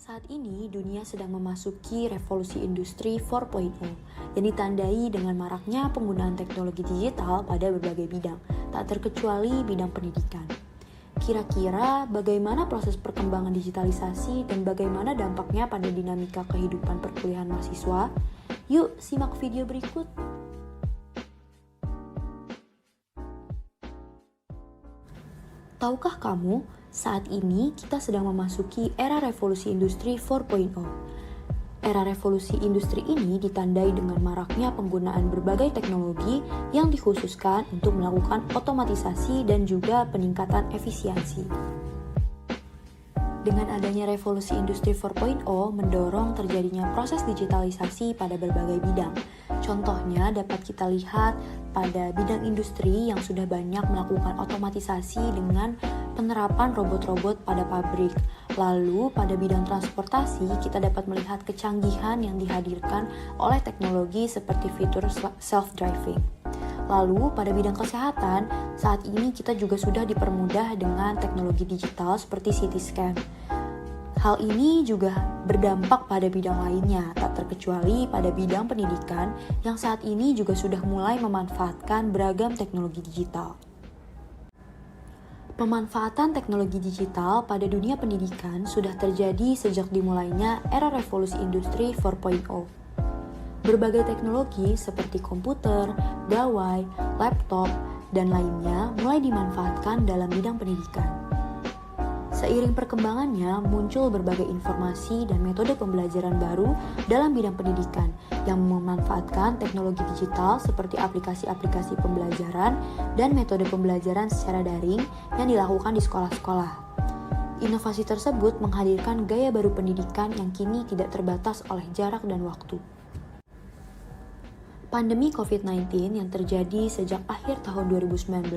Saat ini, dunia sedang memasuki revolusi industri 4.0 yang ditandai dengan maraknya penggunaan teknologi digital pada berbagai bidang, tak terkecuali bidang pendidikan. Kira-kira bagaimana proses perkembangan digitalisasi dan bagaimana dampaknya pada dinamika kehidupan perkuliahan mahasiswa? Yuk, simak video berikut. Tahukah kamu, saat ini kita sedang memasuki era revolusi industri 4.0. Era revolusi industri ini ditandai dengan maraknya penggunaan berbagai teknologi yang dikhususkan untuk melakukan otomatisasi dan juga peningkatan efisiensi. Dengan adanya revolusi industri 4.0 mendorong terjadinya proses digitalisasi pada berbagai bidang. Contohnya dapat kita lihat pada bidang industri yang sudah banyak melakukan otomatisasi dengan penerapan robot-robot pada pabrik. Lalu pada bidang transportasi kita dapat melihat kecanggihan yang dihadirkan oleh teknologi seperti fitur self-driving. Lalu pada bidang kesehatan, saat ini kita juga sudah dipermudah dengan teknologi digital seperti CT scan. Hal ini juga berdampak pada bidang lainnya, tak terkecuali pada bidang pendidikan yang saat ini juga sudah mulai memanfaatkan beragam teknologi digital. Pemanfaatan teknologi digital pada dunia pendidikan sudah terjadi sejak dimulainya era revolusi industri 4.0. Berbagai teknologi seperti komputer, gawai, laptop, dan lainnya mulai dimanfaatkan dalam bidang pendidikan. Seiring perkembangannya, muncul berbagai informasi dan metode pembelajaran baru dalam bidang pendidikan yang memanfaatkan teknologi digital seperti aplikasi-aplikasi pembelajaran dan metode pembelajaran secara daring yang dilakukan di sekolah-sekolah. Inovasi tersebut menghadirkan gaya baru pendidikan yang kini tidak terbatas oleh jarak dan waktu. Pandemi COVID-19 yang terjadi sejak akhir tahun 2019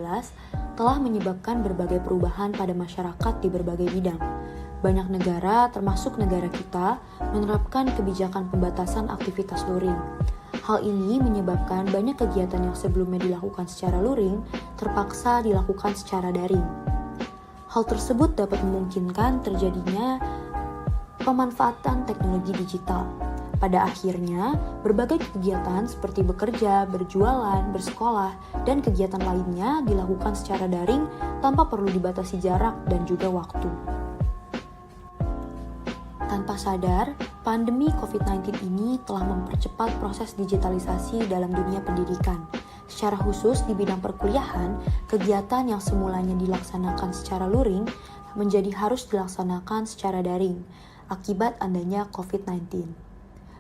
telah menyebabkan berbagai perubahan pada masyarakat di berbagai bidang. Banyak negara, termasuk negara kita, menerapkan kebijakan pembatasan aktivitas luring. Hal ini menyebabkan banyak kegiatan yang sebelumnya dilakukan secara luring terpaksa dilakukan secara daring. Hal tersebut dapat memungkinkan terjadinya pemanfaatan teknologi digital. Pada akhirnya, berbagai kegiatan seperti bekerja, berjualan, bersekolah, dan kegiatan lainnya dilakukan secara daring tanpa perlu dibatasi jarak dan juga waktu. Tanpa sadar, pandemi COVID-19 ini telah mempercepat proses digitalisasi dalam dunia pendidikan. Secara khusus di bidang perkuliahan, kegiatan yang semulanya dilaksanakan secara luring menjadi harus dilaksanakan secara daring akibat adanya COVID-19.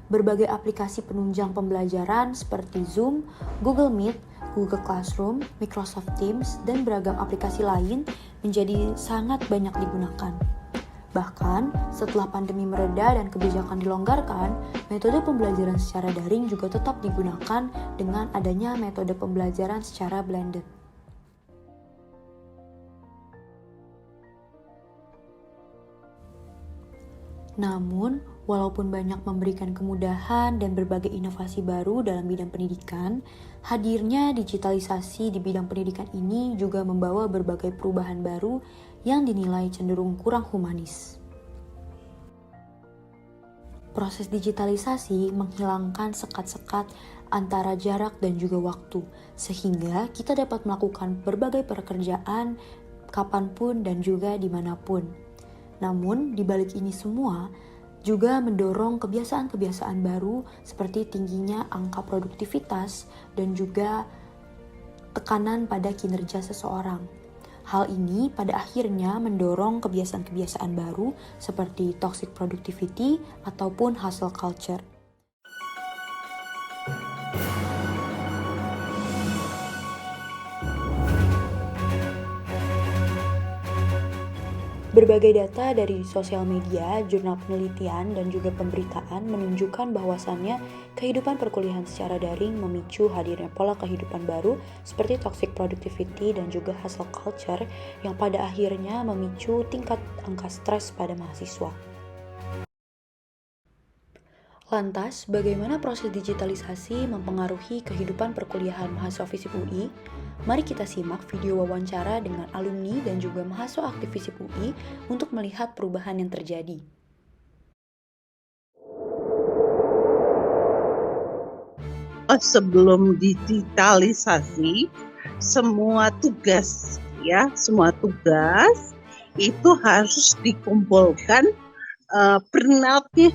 Berbagai aplikasi penunjang pembelajaran seperti Zoom, Google Meet, Google Classroom, Microsoft Teams, dan beragam aplikasi lain menjadi sangat banyak digunakan. Bahkan, setelah pandemi mereda dan kebijakan dilonggarkan, metode pembelajaran secara daring juga tetap digunakan dengan adanya metode pembelajaran secara blended. Namun, walaupun banyak memberikan kemudahan dan berbagai inovasi baru dalam bidang pendidikan, hadirnya digitalisasi di bidang pendidikan ini juga membawa berbagai perubahan baru yang dinilai cenderung kurang humanis. Proses digitalisasi menghilangkan sekat-sekat antara jarak dan juga waktu, sehingga kita dapat melakukan berbagai pekerjaan kapanpun dan juga dimanapun. Namun, di balik ini semua, juga mendorong kebiasaan-kebiasaan baru seperti tingginya angka produktivitas dan juga tekanan pada kinerja seseorang. Hal ini pada akhirnya mendorong kebiasaan-kebiasaan baru seperti toxic productivity ataupun hustle culture. Berbagai data dari sosial media, jurnal penelitian, dan juga pemberitaan menunjukkan bahwasannya kehidupan perkuliahan secara daring memicu hadirnya pola kehidupan baru seperti toxic productivity dan juga hustle culture yang pada akhirnya memicu tingkat angka stres pada mahasiswa. Lantas, bagaimana proses digitalisasi mempengaruhi kehidupan perkuliahan mahasiswa FISIP UI? Mari kita simak video wawancara dengan alumni dan juga mahasiswa aktif FISIP UI untuk melihat perubahan yang terjadi. sebelum digitalisasi, semua tugas itu harus dikumpulkan, printounya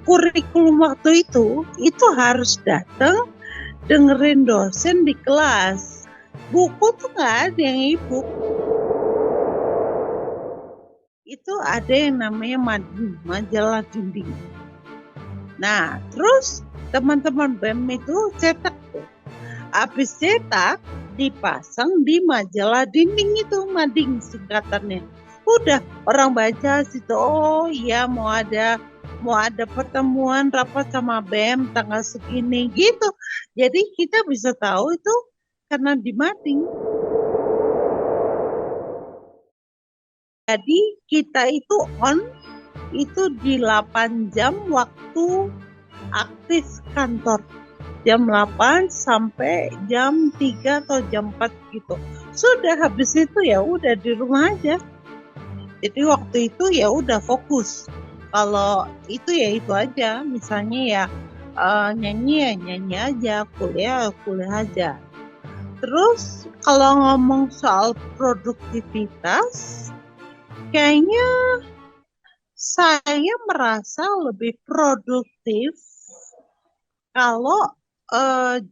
kurikulum waktu itu harus datang dengerin dosen di kelas. Buku tuh nggak ada yang e-book. Itu ada yang namanya majalah dinding. Nah, terus teman-teman BEM itu cetak tuh. Habis cetak, dipasang di majalah dinding itu, mading singkatannya. Udah, orang baca situ, oh iya mau ada pertemuan rapat sama BEM tanggal segini gitu. Jadi kita bisa tahu itu karena di mading. Jadi kita itu on itu di 8 jam waktu aktif kantor. Jam 8 sampai jam 3 atau jam 4 gitu. Sudah habis itu ya udah di rumah aja. Jadi waktu itu ya udah fokus. Kalau itu ya itu aja. Misalnya ya nyanyi aja, kuliah aja. Terus kalau ngomong soal produktivitas, kayaknya saya merasa lebih produktif kalau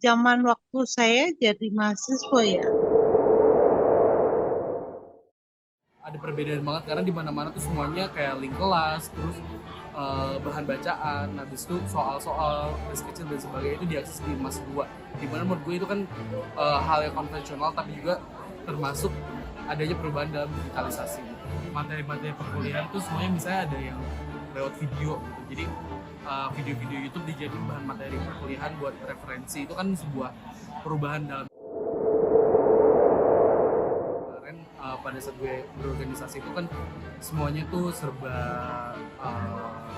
zaman waktu saya jadi mahasiswa ya. Ada perbedaan banget karena di mana-mana tuh semuanya kayak link kelas, terus bahan bacaan, habis itu soal-soal kecil dan sebagainya itu diakses di Mas 2. Dimana menurut gue itu kan hal yang konvensional tapi juga termasuk adanya perubahan dalam digitalisasi. Materi-materi perkuliahan tuh semuanya misalnya ada yang lewat video gitu. Jadi video-video YouTube dijadiin bahan materi perkuliahan buat referensi. Itu kan sebuah perubahan dalam pada saat gue berorganisasi itu kan semuanya tuh serba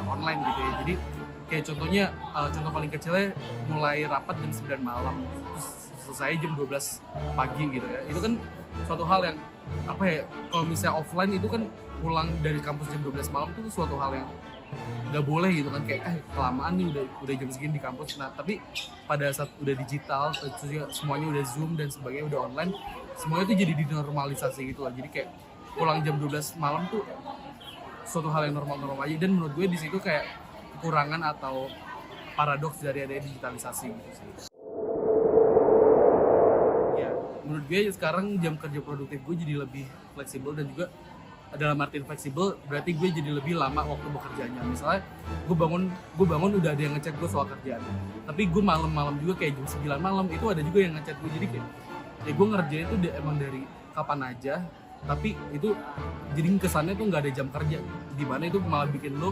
online gitu ya. Jadi kayak contohnya contoh paling kecilnya mulai rapat jam 9 malam terus selesai jam 12 pagi gitu ya. Itu kan suatu hal yang apa ya, kalau misalnya offline itu kan pulang dari kampus jam 12 malam itu suatu hal yang nggak boleh gitu kan, kayak kelamaan nih udah jam segini di kampus. Nah tapi pada saat udah digital terus juga semuanya udah Zoom dan sebagainya udah online, semuanya tuh jadi dinormalisasi gitu lah. Jadi kayak pulang jam 12 malam tuh suatu hal yang normal-normal aja, dan menurut gue di situ kayak kekurangan atau paradoks dari adanya digitalisasi gitu sih. Ya, menurut gue sekarang jam kerja produktif gue jadi lebih fleksibel, dan juga dalam artian fleksibel berarti gue jadi lebih lama waktu bekerjanya. Misalnya gue bangun udah ada yang ngechat gue soal kerjaan, tapi gue malam-malam juga kayak jam 9 malam itu ada juga yang ngechat gue. Jadi kayak ya gue ngerjain itu emang dari kapan aja, tapi itu jadi kesannya tuh nggak ada jam kerja, dimana itu malah bikin lo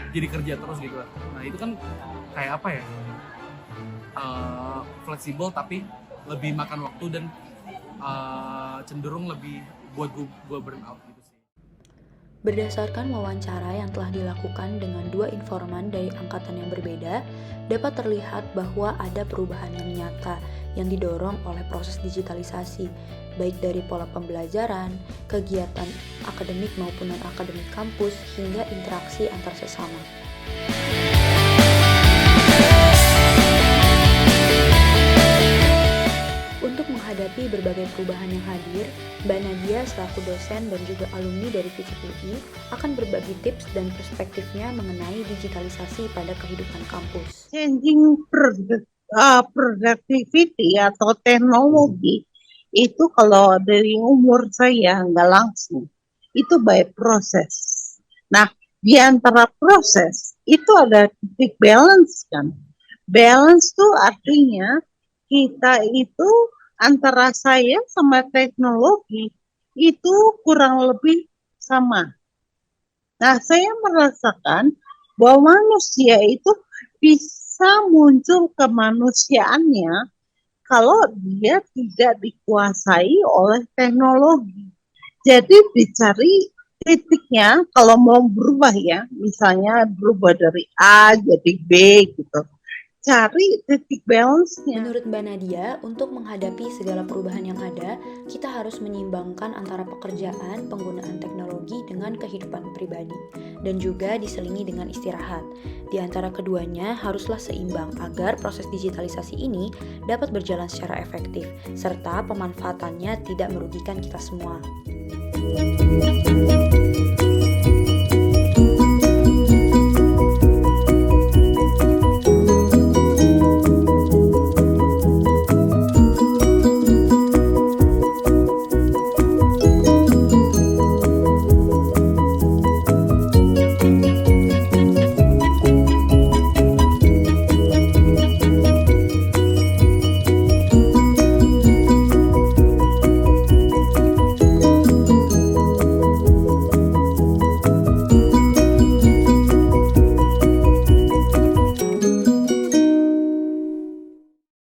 jadi kerja terus gitu lah. Nah itu kan kayak apa ya, fleksibel tapi lebih makan waktu dan cenderung lebih buat gue burn out gitu sih. Berdasarkan wawancara yang telah dilakukan dengan dua informan dari angkatan yang berbeda, dapat terlihat bahwa ada perubahan yang nyata yang didorong oleh proses digitalisasi, baik dari pola pembelajaran, kegiatan akademik maupun non-akademik kampus, hingga interaksi antar sesama. Untuk menghadapi berbagai perubahan yang hadir, Mbak Nadia selaku dosen dan juga alumni dari FISIP UI akan berbagi tips dan perspektifnya mengenai digitalisasi pada kehidupan kampus. Changing productivity atau teknologi itu kalau dari umur saya nggak langsung, itu by proses. Nah, di antara proses itu ada titik balance kan. Balance tuh artinya kita itu antara saya sama teknologi itu kurang lebih sama. Nah, saya merasakan bahwa manusia itu bisa muncul kemanusiaannya kalau dia tidak dikuasai oleh teknologi. Jadi dicari titiknya kalau mau berubah ya, misalnya berubah dari A jadi B gitu. cari titik balance-nya. Menurut Mbak Nadia, untuk menghadapi segala perubahan yang ada, kita harus menyeimbangkan antara pekerjaan, penggunaan teknologi dengan kehidupan pribadi, dan juga diselingi dengan istirahat. Di antara keduanya haruslah seimbang agar proses digitalisasi ini dapat berjalan secara efektif, serta pemanfaatannya tidak merugikan kita semua.